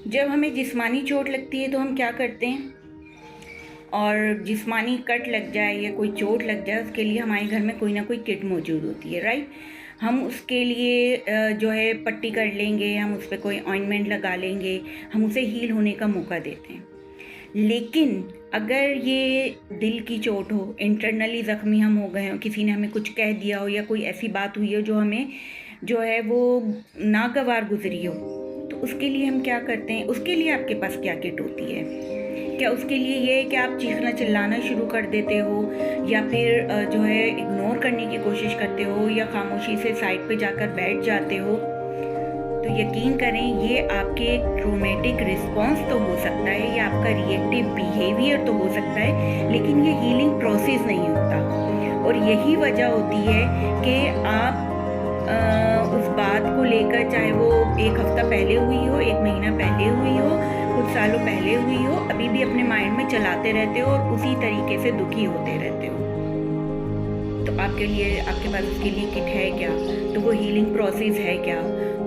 जब हमें जिस्मानी चोट लगती है तो हम क्या करते हैं, और जिस्मानी कट लग जाए या कोई चोट लग जाए, उसके लिए हमारे घर में कोई ना कोई किट मौजूद होती है, राइट। हम उसके लिए जो है पट्टी कर लेंगे, हम उस पर कोई ऑइंटमेंट लगा लेंगे, हम उसे हील होने का मौका देते हैं। लेकिन अगर ये दिल की चोट हो, इंटरनली ज़ख्मी हम हो गए हों, किसी ने हमें कुछ कह दिया हो या कोई ऐसी बात हुई हो जो हमें जो है वो नागवार गुजरी हो, तो उसके लिए हम क्या करते हैं? उसके लिए आपके पास क्या किट होती है? क्या उसके लिए ये है कि आप चीखना चिल्लाना शुरू कर देते हो, या फिर जो है इग्नोर करने की कोशिश करते हो, या खामोशी से साइड पे जाकर बैठ जाते हो? तो यकीन करें, ये आपके ट्रोमेटिक रिस्पॉन्स तो हो सकता है, ये आपका रिएक्टिव बिहेवियर तो हो सकता है, लेकिन ये हीलिंग प्रोसेस नहीं होता। और यही वजह होती है कि आप उस बात को लेकर, चाहे वो एक हफ्ता पहले हुई हो, एक महीना पहले हुई हो, कुछ सालों पहले हुई हो, अभी भी अपने माइंड में चलाते रहते हो और उसी तरीके से दुखी होते रहते हो। तो आपके पास उसके लिए किट है क्या? तो वो हीलिंग प्रोसेस है क्या?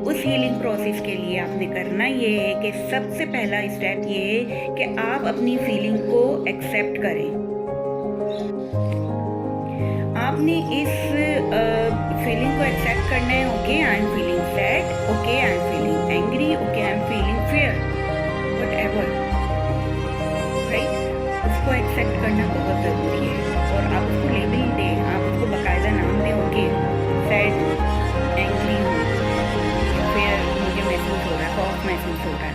उस हीलिंग प्रोसेस के लिए आपने करना ये है कि सबसे पहला स्टेप ये है कि आप अपनी फीलिंग को एक्सेप्ट करें। आपने इस फीलिंग को एक्सेप्ट करना है। Okay, I am feeling sad, okay I am feeling angry, okay I am feeling fear, whatever, right. उसको एक्सेप्ट करना बहुत ज़रूरी है, और आप उसको लेबल दें, आप उसको बाकायदा नाम दें। ओके, सैड हूँ, एंग्री हूँ, फियर मुझे महसूस हो रहा है, खौफ महसूस हो रहा है,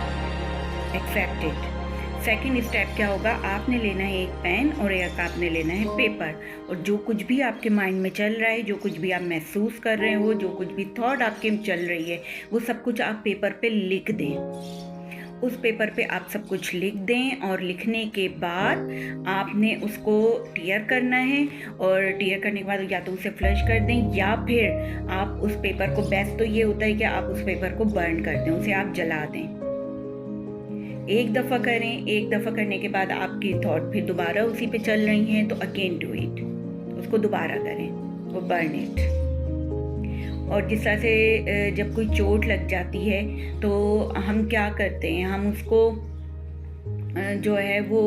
एक्सेप्ट इट। सेकेंड स्टेप क्या होगा? आपने लेना है एक पेन और एक आपने लेना है पेपर, और जो कुछ भी आपके माइंड में चल रहा है, जो कुछ भी आप महसूस कर रहे हो, जो कुछ भी थॉट आपके में चल रही है, वो सब कुछ आप पेपर पे लिख दें। उस पेपर पे आप सब कुछ लिख दें, और लिखने के बाद आपने उसको टीयर करना है, और टीयर करने के बाद या तो उसे फ्लश कर दें, या फिर आप उस पेपर को, बेस्ट तो ये होता है कि आप उस पेपर को बर्न कर दें, उसे आप जला दें। एक दफ़ा करें, एक दफ़ा करने के बाद आपकी थॉट फिर दोबारा उसी पे चल रही हैं, तो अगेन डू इट, उसको दोबारा करें, वो बर्न इट। और जिस तरह से जब कोई चोट लग जाती है तो हम क्या करते हैं, हम उसको जो है वो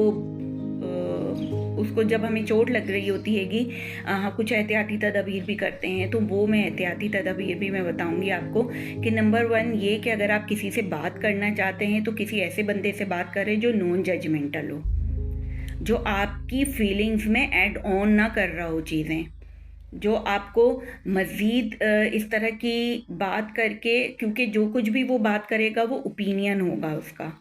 उसको, जब हमें चोट लग रही होती हैगी, हाँ, कुछ एहतियाती तदाबीर भी करते हैं। तो वो मैं एहतियाती तदाबीर भी मैं बताऊंगी आपको कि नंबर 1 ये कि अगर आप किसी से बात करना चाहते हैं तो किसी ऐसे बंदे से बात करें जो नॉन जजमेंटल हो, जो आपकी फीलिंग्स में ऐड ऑन ना कर रहा हो चीज़ें, जो आपको मज़ीद इस तरह की बात करके, क्योंकि जो कुछ भी वो बात करेगा वो ओपिनियन होगा उसका,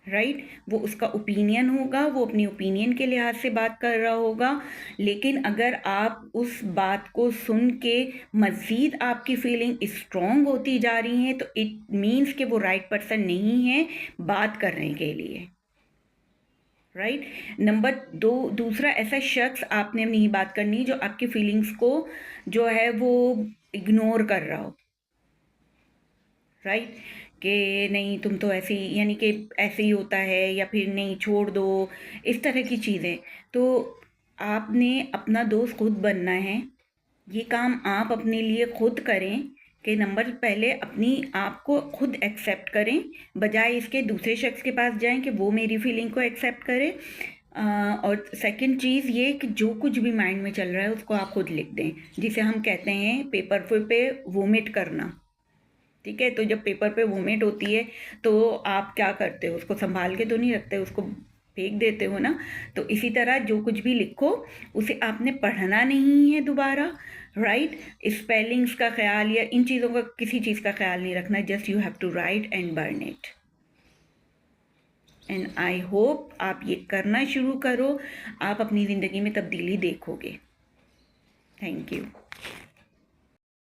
राइट। वो उसका ओपिनियन होगा, वो अपनी ओपिनियन के लिहाज से बात कर रहा होगा। लेकिन अगर आप उस बात को सुन के मज़ीद आपकी फीलिंग स्ट्रॉन्ग होती जा रही हैं, तो इट मीन्स कि वो राइट पर्सन नहीं है बात करने के लिए, राइट। नंबर 2, दूसरा ऐसा शख्स आपने नहीं बात करनी जो आपकी फीलिंग्स को जो है वो इग्नोर कर रहा हो, राइट। कि नहीं तुम तो ऐसे ही, यानी कि ऐसे ही होता है, या फिर नहीं छोड़ दो, इस तरह की चीज़ें। तो आपने अपना दोस्त खुद बनना है। ये काम आप अपने लिए खुद करें कि नंबर पहले अपनी आप को खुद एक्सेप्ट करें, बजाय इसके दूसरे शख्स के पास जाएं कि वो मेरी फीलिंग को एक्सेप्ट करे। और सेकंड चीज़ ये कि जो कुछ भी माइंड में चल रहा है उसको आप खुद लिख दें, जिसे हम कहते हैं पेपर पे वोमिट करना, ठीक है। तो जब पेपर पे वोमिट होती है तो आप क्या करते हो? उसको संभाल के तो नहीं रखते, उसको फेंक देते हो ना। तो इसी तरह जो कुछ भी लिखो उसे आपने पढ़ना नहीं है दोबारा, राइट। स्पेलिंग्स का ख्याल या इन चीज़ों का, किसी चीज़ का ख्याल नहीं रखना, just you have to write and burn it. And I hope आप ये करना शुरू करो, आप अपनी ज़िंदगी में तब्दीली देखोगे। Thank you.